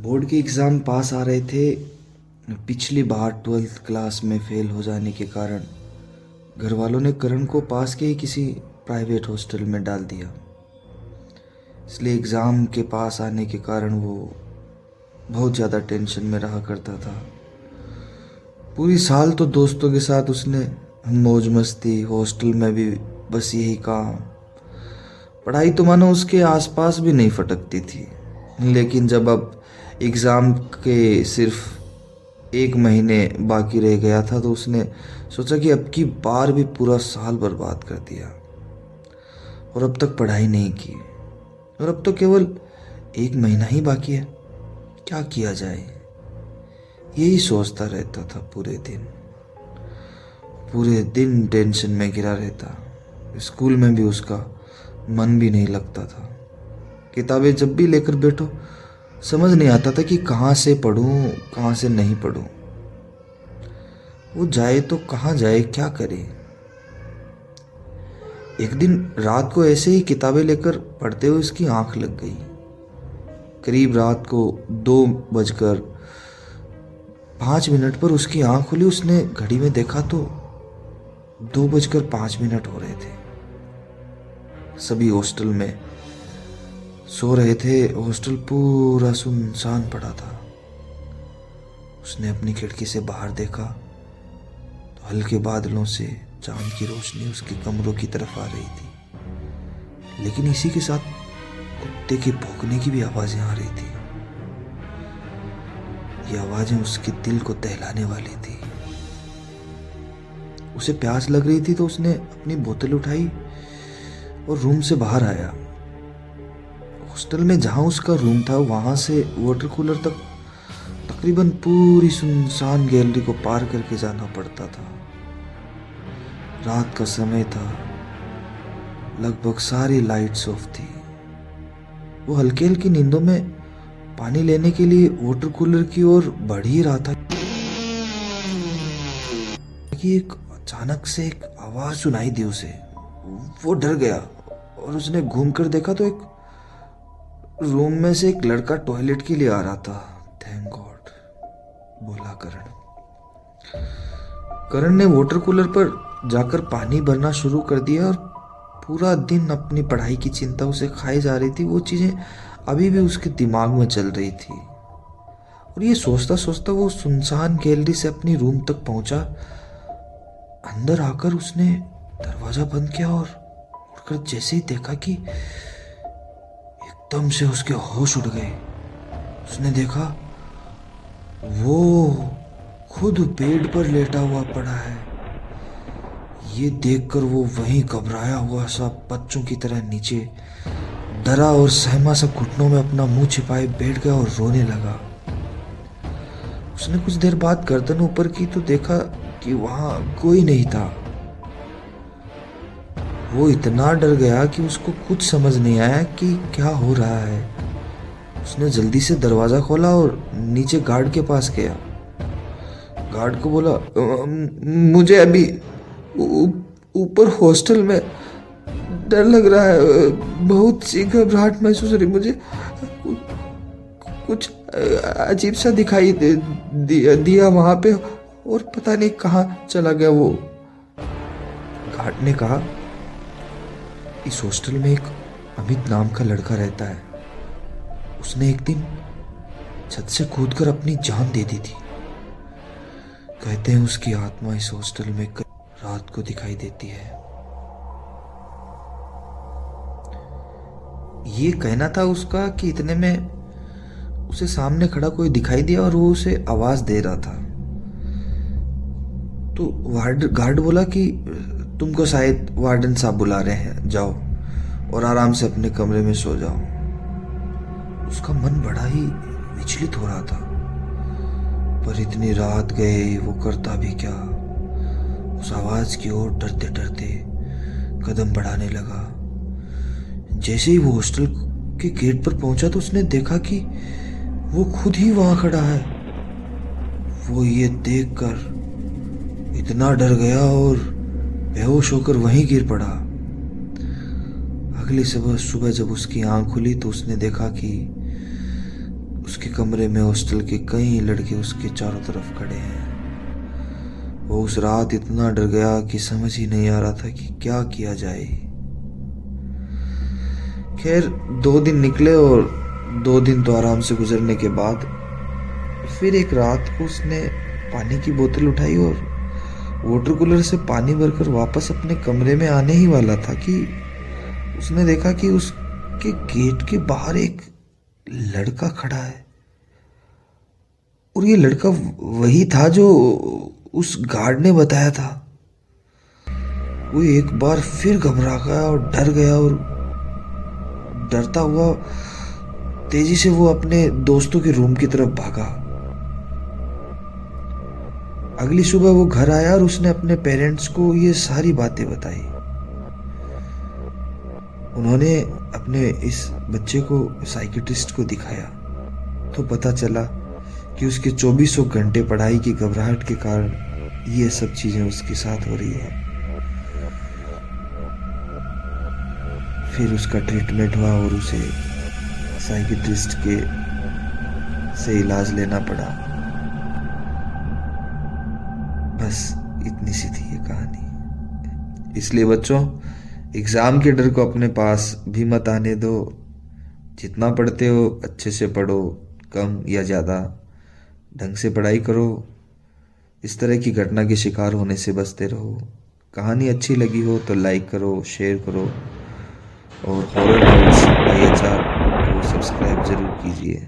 Board के exam pass आ रहे थे। पिछली बार 12th क्लास में फेल हो जाने के कारण घर वालों ने करण को पास के ही किसी प्राइवेट हॉस्टल में डाल दिया। इसलिए एग्ज़ाम के पास आने के कारण वो बहुत ज़्यादा टेंशन में रहा करता था। पूरी साल तो दोस्तों के साथ उसने मौज मस्ती, हॉस्टल में भी बस यही काम। पढ़ाई तो मानो उसके आसपास भी नहीं फटकती थी। लेकिन जब अब एग्ज़ाम के सिर्फ 1 महीने बाकी रह गया था तो उसने सोचा कि अब की बार भी पूरा साल बर्बाद कर दिया और अब तक पढ़ाई नहीं की और अब तो केवल 1 महीना ही बाकी है। क्या किया जाए, यही सोचता रहता था। पूरे दिन टेंशन में घिरा रहता। स्कूल में भी उसका मन भी नहीं लगता था। किताबें जब भी लेकर बैठो समझ नहीं आता था कि कहाँ से पढूं, कहाँ से नहीं पढूं। वो जाए तो कहाँ जाए, क्या करे। एक दिन रात को ऐसे ही किताबें लेकर पढ़ते हुए उसकी आंख लग गई। करीब रात को 2:05 पर उसकी आंख खुली। उसने घड़ी में देखा तो 2:05 हो रहे थे। सभी हॉस्टल में सो रहे थे। हॉस्टल पूरा सुनसान पड़ा था। उसने अपनी खिड़की से बाहर देखा तो हल्के बादलों से चांद की रोशनी उसके कमरों की तरफ आ रही थी। लेकिन इसी के साथ कुत्ते के भौंकने की भी आवाजें आ रही थी। ये आवाजें उसके दिल को दहलाने वाली थी। उसे प्यास लग रही थी तो उसने अपनी बोतल उठाई और रूम से बाहर आया। हॉस्टल में जहां उसका रूम था वहां से वाटर कूलर तक तकरीबन पूरी सुनसान गैलरी को पार करके जाना पड़ता था। रात का समय था, लगभग सारी लाइट्स ऑफ थी। वो हल्की हल्की नींदों में पानी लेने के लिए वाटर कूलर की ओर बढ़ ही रहा था कि एक अचानक से एक आवाज सुनाई दी उसे। वो डर गया और उसने घूमकर देखा तो एक रूम में से एक लड़का टॉयलेट के लिए आ रहा था। थैंक गॉड, बोला करण ने वाटर कूलर पर जाकर पानी भरना शुरू कर दिया और पूरा दिन अपनी पढ़ाई की चिंता उसे खाई जा रही थी। वो चीजें अभी भी उसके दिमाग में चल रही थी और ये सोचता सोचता वो सुनसान गैलरी से अपनी रूम तक पहुंचा। अंदर आकर उसने दरवाजा बंद किया और उठकर जैसे ही देखा कि एकदम से उसके होश उड़ गए। उसने देखा वो खुद बेड पर लेटा हुआ पड़ा है। ये देखकर वो वहीं घबराया हुआ सा बच्चों की तरह नीचे डरा और सहमा सा घुटनों में अपना मुंह छिपाए बैठ गया और रोने लगा। उसने कुछ देर बाद गर्दन ऊपर की तो देखा कि वहां कोई नहीं था। वो इतना डर गया कि उसको कुछ समझ नहीं आया कि क्या हो रहा है। उसने जल्दी से दरवाजा खोला और नीचे गार्ड के पास गया। गार्ड को बोला, मुझे अभी ऊपर हॉस्टल में डर लग रहा है, बहुत सी घबराहट महसूस हो रही, मुझे कुछ अजीब सा दिखाई दिया वहां पे और पता नहीं कहाँ चला गया वो। गार्ड ने कहा, इस हॉस्टल में एक अमित नाम का लड़का रहता है। उसने एक दिन छत से कूदकर अपनी जान दे दी थी। कहते हैं उसकी आत्मा इस हॉस्टल में रात को दिखाई देती है। ये कहना था उसका कि इतने में उसे सामने खड़ा कोई दिखाई दिया और वो उसे आवाज दे रहा था। तो गार्ड बोला कि तुमको शायद वार्डन साहब बुला रहे हैं, जाओ और आराम से अपने कमरे में सो जाओ। उसका मन बड़ा ही विचलित हो रहा था, पर इतनी रात गए वो करता भी क्या। उस आवाज की ओर डरते डरते कदम बढ़ाने लगा। जैसे ही वो हॉस्टल के गेट पर पहुंचा तो उसने देखा कि वो खुद ही वहां खड़ा है। वो ये देखकर इतना डर गया और बेहोश होकर वहीं गिर पड़ा। अगली सुबह जब उसकी आंख खुली तो उसने देखा कि उसके कमरे में हॉस्टल के कई लड़के उसके चारों तरफ खड़े हैं। वो उस रात इतना डर गया कि समझ ही नहीं आ रहा था कि क्या किया जाए। खैर 2 दिन निकले और 2 दिन तो आराम से गुजरने के बाद फिर एक रात को उसने पानी की बोतल उठाई और वाटर कूलर से पानी भरकर वापस अपने कमरे में आने ही वाला था कि उसने देखा कि उसके गेट के बाहर एक लड़का खड़ा है। और ये लड़का वही था जो उस गार्ड ने बताया था। वो एक बार फिर घबरा गया और डर गया और डरता हुआ तेजी से वो अपने दोस्तों के रूम की तरफ भागा। अगली सुबह वो घर आया और उसने अपने पेरेंट्स को ये सारी बातें बताई। उन्होंने अपने इस बच्चे को साइकियाट्रिस्ट को दिखाया तो पता चला कि उसके 2400 घंटे पढ़ाई की घबराहट के कारण ये सब चीजें उसके साथ हो रही है। फिर उसका ट्रीटमेंट हुआ और उसे साइकियाट्रिस्ट के से इलाज लेना पड़ा। बस इतनी सी थी ये कहानी। इसलिए बच्चों, एग्जाम के डर को अपने पास भी मत आने दो। जितना पढ़ते हो अच्छे से पढ़ो, कम या ज़्यादा ढंग से पढ़ाई करो। इस तरह की घटना के शिकार होने से बचते रहो। कहानी अच्छी लगी हो तो लाइक करो, शेयर करो और हॉरर नाइट्स IHR को सब्सक्राइब जरूर कीजिए।